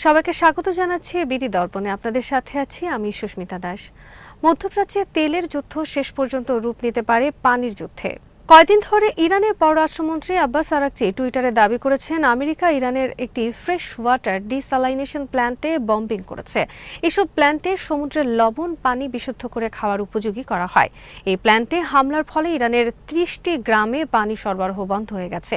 সবাইকে স্বাগত জানাচ্ছি বিডি দর্পণে। আপনাদের সাথে আছি আমি সুস্মিতা দাস। মধ্যপ্রাচ্যে তেলের যুদ্ধ শেষ পর্যন্ত রূপ নিতে পারে পানির যুদ্ধে। কয়েকদিন ধরে ইরানের পররাষ্ট্রমন্ত্রী আব্বাস আরাগচি টুইটারে দাবি করেছেন আমেরিকা ইরানের একটি ফ্রেশ ওয়াটার ডিস্যালাইনেশন প্ল্যান্টে বম্বিং করেছে। এসব প্ল্যান্টে সমুদ্রের লবণ পানি বিশুদ্ধ করে খাওয়ার উপযোগী করা হয়। এই প্ল্যান্টে হামলার ফলে ইরানের ৩০টি গ্রামে পানি সরবরাহ বন্ধ হয়ে গেছে।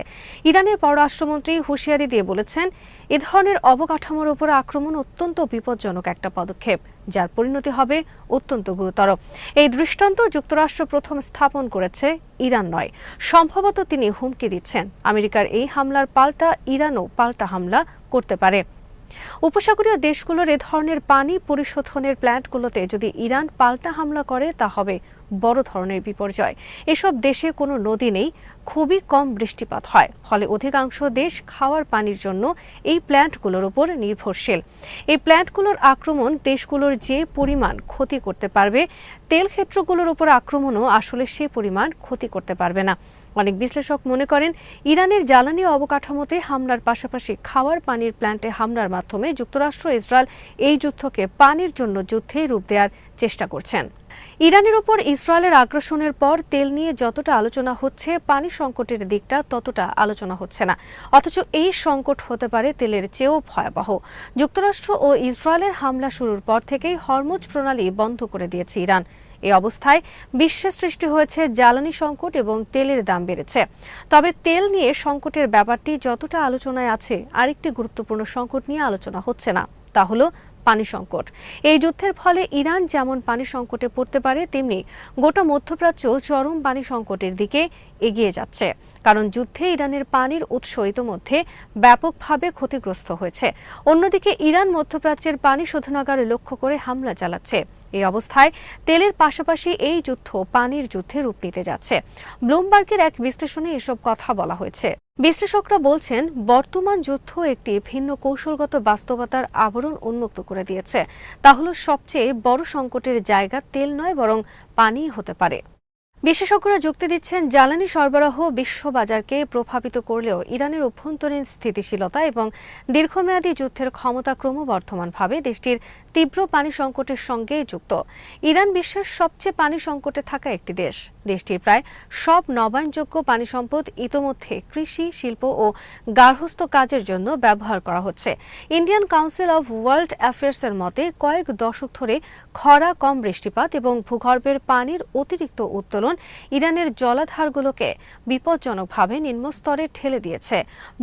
ইরানের পররাষ্ট্রমন্ত্রী হুঁশিয়ারি দিয়ে বলেছেন, এ ধরনের অবকাঠামোর উপর আক্রমণ অত্যন্ত বিপজ্জনক একটা পদক্ষেপ, যার পরিণতি হবে অত্যন্ত গুরুতর। এই দৃষ্টান্ত যুক্তরাষ্ট্র প্রথম স্থাপন করেছে, ইরান নয়। সম্ভবত তিনি হুমকি দিচ্ছেন আমেরিকার এই হামলার পাল্টা ইরানও পাল্টা হামলা করতে পারে। উপসাগরীয় দেশগুলোর এ ধরনের পানি পরিশোধনের প্ল্যান্টগুলোতে যদি ইরান পাল্টা হামলা করে তা হবে বড় ধরনের বিপর্যয়। এসব দেশে কোনো নদী নেই, খুবই কম বৃষ্টিপাত হয়, ফলে অধিকাংশ দেশ খাওয়ার পানির জন্য এই প্ল্যান্টগুলোর উপর নির্ভরশীল। এই প্ল্যান্টগুলোর আক্রমণ দেশগুলোর যে পরিমাণ ক্ষতি করতে পারবে, তেল ক্ষেত্রগুলোর উপর আক্রমণও আসলে সে পরিমাণ ক্ষতি করতে পারবে না। অনেক বিশ্লেষক মনে করেন ইরানের জ্বালানি অবকাঠামোতে হামলার পাশাপাশি খাওয়ার পানির প্ল্যান্টে হামলার মাধ্যমে যুক্তরাষ্ট্র ইসরায়েল এই যুদ্ধকে পানির জন্য যুদ্ধে রূপ দেওয়ার চেষ্টা করছেন। ইরানের ওপর ইসরায়েলের আগ্রাসনের পর তেল নিয়ে যতটা আলোচনা হচ্ছে, পানি সংকটের দিকটা ততটা আলোচনা হচ্ছে না। অথচ এই সংকট হতে পারে তেলের চেয়েও ভয়াবহ। যুক্তরাষ্ট্র ও ইসরায়েলের হামলা শুরুর পর থেকেই হরমুজ প্রণালী বন্ধ করে দিয়েছে ইরান। এই অবস্থায় বিশ্বে সৃষ্টি হয়েছে জ্বালানি সংকট এবং তেলের দাম বেড়েছে। তবে তেল নিয়ে সংকটের ব্যাপারটি যতটা আলোচনায় আছে, আরেকটি গুরুত্বপূর্ণ সংকট নিয়ে আলোচনা হচ্ছে না, তা হলো পানি সংকট। এই যুদ্ধের ফলে ইরান যেমন পানি সংকটে পড়তে পারে, তেমনি গোটা মধ্যপ্রাচ্য চরম পানি সংকটের দিকে এগিয়ে যাচ্ছে। কারণ যুদ্ধে ইরানের পানির উৎস ইতোমধ্যে ব্যাপকভাবে ক্ষতিগ্রস্ত হয়েছে। অন্যদিকে ইরান মধ্যপ্রাচ্যের পানি শোধনাগারে লক্ষ্য করে হামলা চালাচ্ছে। এই অবস্থায় তেলের পাশাপাশি এই যুদ্ধ পানির যুদ্ধে রূপ নিতে যাচ্ছে। ব্লুমবার্গের এক বিশ্লেষণে এসব কথা বলা হয়েছে। বিশ্লেষকরা বলছেন, বর্তমান যুদ্ধ একটি ভিন্ন কৌশলগত বাস্তবতার আবরণ উন্মুক্ত করে দিয়েছে। তা হলো সবচেয়ে বড় সংকটের জায়গা তেল নয়, বরং পানিই হতে পারে। বিশেষজ্ঞরা যুক্তি দিচ্ছেন, জ্বালানি সরবরাহ বিশ্ব বাজারকে প্রভাবিত করলেও ইরানের অভ্যন্তরীণ স্থিতিশীলতা এবং দীর্ঘমেয়াদী যুদ্ধের ক্ষমতা ক্রমবর্ধমানভাবে দেশটির তীব্র পানি সংকটের সঙ্গে যুক্ত। ইরান বিশ্বের সবচেয়ে পানি সংকটে থাকা একটি দেশ। দেশটির প্রায় সব নবায়নযোগ্য পানি সম্পদ ইতোমধ্যে কৃষি, শিল্প ও গার্হস্থ্য কাজের জন্য ব্যবহার করা হচ্ছে। ইন্ডিয়ান কাউন্সিল অব ওয়ার্ল্ড অ্যাফেয়ার্সের মতে, কয়েক দশক ধরে খরা, কম বৃষ্টিপাত এবং ভূগর্ভের পানির অতিরিক্ত উত্তোলন ইরানের জলাধারগুলোকে বিপজ্জনকভাবে নিম্নস্তরে ঠেলে দিয়েছে।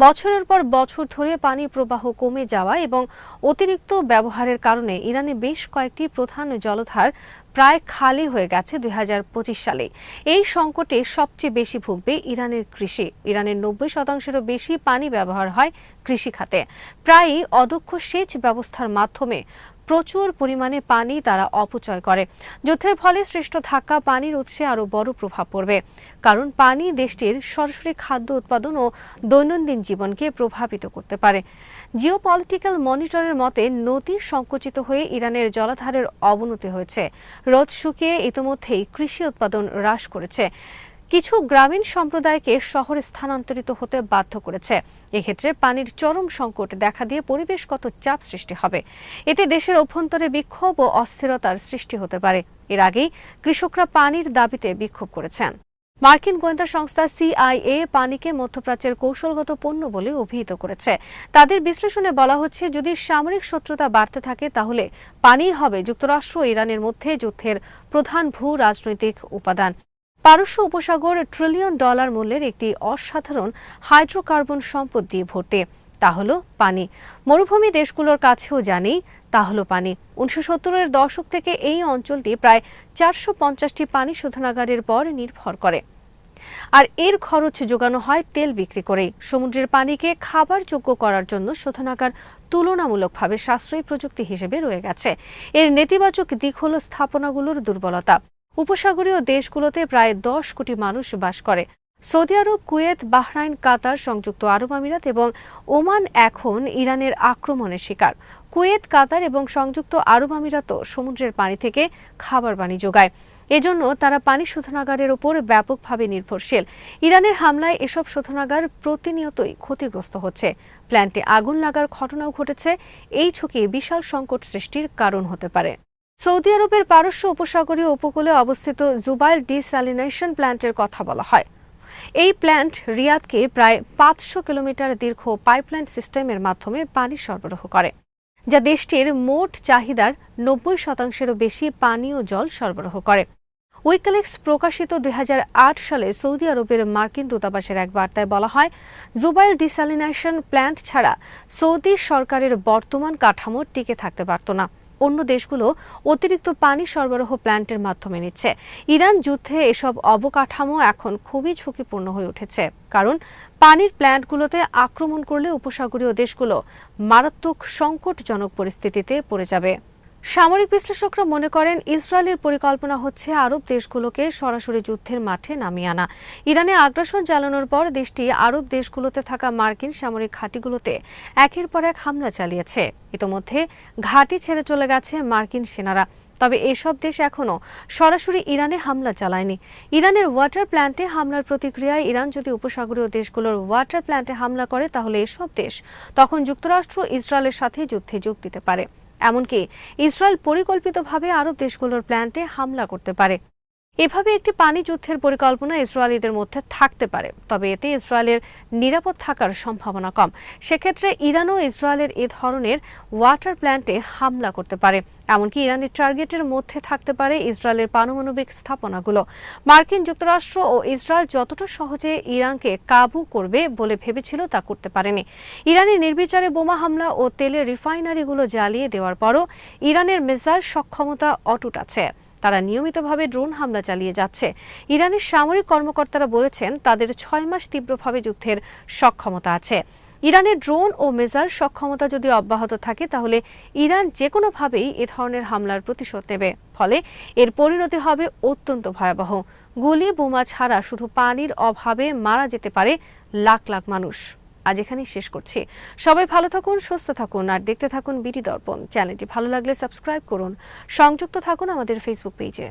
বছরের পর বছর ধরে পানি প্রবাহ কমে যাওয়া এবং অতিরিক্ত ব্যবহারের কারণে ইরানে বেশ কয়েকটি প্রধান জলাধার প্রায় খালি হয়ে গেছে ২০২৫ সালে। এই সংকটে সবচেয়ে বেশি ভুগবে ইরানের কৃষি। ইরানের ৯০%-এরও বেশি পানি ব্যবহার হয় কৃষিখাতে। প্রায়ই অদক্ষ সেচ ব্যবস্থার মাধ্যমে প্রচুর পরিমাণে পানি তারা অপচয় করে। যুদ্ধের ফলে সৃষ্ট ধাক্কা পানির উৎসে আরও বড় প্রভাব পড়বে, কারণ পানি দেশটির সরাসরি খাদ্য উৎপাদন ও দৈনন্দিন জীবনকে প্রভাবিত করতে পারে। জিওপলিটিক্যাল মনিটরের মতে, নদী সংকুচিত হয়ে ইরানের জলাধারের অবনতি হয়েছে। হ্রদ শুকিয়ে ইতোমধ্যেই কৃষি উৎপাদন হ্রাস করেছে। কিছু গ্রামীণ সম্প্রদায়কে শহরে স্থানান্তরিত হতে বাধ্য করেছে। এক্ষেত্রে পানির চরম সংকট দেখা দিয়ে পরিবেশগত চাপ সৃষ্টি হবে। এতে দেশের অভ্যন্তরে বিক্ষোভ ও অস্থিরতার সৃষ্টি হতে পারে। এর আগেই কৃষকরা পানির দাবিতে বিক্ষোভ করেছেন। মার্কিন গোয়েন্দা সংস্থা CIA পানিকে মধ্যপ্রাচ্যের কৌশলগত পণ্য বলে অভিহিত করেছে। তাদের বিশ্লেষণে বলা হচ্ছে, যদি সামরিক শত্রুতা বাড়তে থাকে, তাহলে পানিই হবে যুক্তরাষ্ট্র ও ইরানের মধ্যে যুদ্ধের প্রধান ভূ রাজনৈতিক উপাদান। পারস্য উপসাগর $1 ট্রিলিয়ন মূল্যের একটি অসাধারণ হাইড্রোকার্বন সম্পদ দিয়ে ভর্তি। তা হলো পানি। মরুভূমি দেশগুলোর কাছেও জানি তা হলো পানি। 1970-এর দশক থেকে এই অঞ্চলটি প্রায় 450টি পানি শোধনাগারের পর নির্ভর করে, আর এর খরচ যোগানো হয় তেল বিক্রি করেই। সমুদ্রের পানিকে খাবার যোগ্য করার জন্য শোধনাগার তুলনামূলকভাবে সাশ্রয়ী প্রযুক্তি হিসেবে রয়ে গেছে। এর নেতিবাচক দিক হলো স্থাপনাগুলোর দুর্বলতা। উপসাগরীয় দেশগুলোতে প্রায় 10 কোটি মানুষ বাস করে। সৌদি আরব, কুয়েত, বাহরাইন, কাতার, সংযুক্ত আরব আমিরাত এবং ওমান এখন ইরানের আক্রমণের শিকার। কুয়েত, কাতার এবং সংযুক্ত আরব আমিরাতও সমুদ্রের পানি থেকে খাবার পানি যোগায়। এজন্য তারা পানি শোধনাগারের উপর ব্যাপকভাবে নির্ভরশীল। ইরানের হামলায় এসব শোধনাগার প্রতিনিয়তই ক্ষতিগ্রস্ত হচ্ছে। প্ল্যান্টে আগুন লাগার ঘটনাও ঘটেছে। এই ঝুঁকি বিশাল সংকট সৃষ্টির কারণ হতে পারে। সৌদি আরবের পারস্য উপসাগরীয় উপকূলে অবস্থিত জুবাইল ডিস্যালিনেশন প্ল্যান্টের কথা বলা হয়। এই প্ল্যান্ট রিয়াদকে প্রায় 500 কিলোমিটার দীর্ঘ পাইপলাইন সিস্টেমের মাধ্যমে পানি সরবরাহ করে, যা দেশটির মোট চাহিদার 90%-এরও বেশি পানীয় জল সরবরাহ করে। উইকিলিক্স প্রকাশিত 2008 সালে সৌদি আরবের মার্কিন দূতাবাসের এক বার্তায় বলা হয়, জুবাইল ডিস্যালিনেশন প্ল্যান্ট ছাড়া সৌদি সরকারের বর্তমান কাঠামো টিকে থাকতে পারত না। অন্য দেশগুলো অতিরিক্ত পানি সরবরাহ প্ল্যান্টের মাধ্যমে নিচ্ছে। ইরান যুদ্ধে এসব অবকাঠামো এখন খুবই ঝুঁকিপূর্ণ হয়ে উঠেছে, কারণ পানির প্ল্যান্টগুলোতে আক্রমণ করলে উপসাগরীয় দেশগুলো মারাত্মক সংকটজনক পরিস্থিতিতে পড়ে যাবে। সামরিক বিশ্লেষকরা মনে করেন, ইসরায়েলের পরিকল্পনা হচ্ছে আরব দেশগুলোকে সরাসরি যুদ্ধের মাঠে নামিয়ে আনা। ইরানে আগ্রাসন চালানোর পর দেশটি আরব দেশগুলোতে থাকা মার্কিন সামরিক ঘাঁটিগুলোতে একের পর এক হামলা চালিয়েছে। ইতোমধ্যে ঘাঁটি ছেড়ে চলে গেছে মার্কিন সেনারা। তবে এসব দেশ এখনও সরাসরি ইরানে হামলা চালায়নি। ইরানের ওয়াটার প্ল্যান্টে হামলার প্রতিক্রিয়ায় ইরান যদি উপসাগরীয় দেশগুলোর ওয়াটার প্ল্যান্টে হামলা করে, তাহলে এসব দেশ তখন যুক্তরাষ্ট্র ইসরায়েলের সাথে যুদ্ধে যোগ দিতে পারে। এমনকি ইসরায়েল পরিকল্পিতভাবে আরব দেশগুলোর প্ল্যান্টে হামলা করতে পারে। এভাবে একটি পানি যুদ্ধের পরিকল্পনা ইসরায়েলিদের মধ্যে থাকতে পারে, তবে এতে ইসরায়েলের নিরাপদ থাকার সম্ভাবনা কম। সেক্ষেত্রে ইরানও ইসরায়েলের এ ধরনের ওয়াটার প্ল্যান্টে হামলা করতে পারে। এমনকি ইরানের টার্গেটের মধ্যে থাকতে পারে ইসরায়েলের পারমাণবিক স্থাপনাগুলো। মার্কিন যুক্তরাষ্ট্র ও ইসরায়েল যতটা সহজে ইরানকে কাবু করবে বলে ভেবেছিল, তা করতে পারেনি। ইরানের নির্বিচারে বোমা হামলা ও তেলের রিফাইনারিগুলো জ্বালিয়ে দেওয়ার পরও ইরানের মিসাইল সক্ষমতা অটুট আছে। তারা নিয়মিতভাবে ড্রোন হামলা চালিয়ে যাচ্ছে। ইরানের সামরিক কর্মকর্তারা বলেছেন, তাদের 6 মাস তীব্রভাবে যুদ্ধের সক্ষমতা আছে। ইরানের ড্রোন ও মিসাইল সক্ষমতা যদি অব্যাহত থাকে, তাহলে ইরান যে কোনোভাবেই এ ধরনের হামলার প্রতিশোধ নেবে। ফলে এর পরিণতি হবে অত্যন্ত ভয়াবহ। গুলি বোমা ছাড়া শুধু পানির অভাবে মারা যেতে পারে লাখ লাখ মানুষ। আজ এখানেই শেষ করছি। সবাই ভালো থাকুন, সুস্থ থাকুন আর দেখতে থাকুন বিডি দর্পণ। চ্যানেলটি ভালো লাগলে সাবস্ক্রাইব করুন। সংযুক্ত থাকুন আমাদের ফেসবুক পেজে।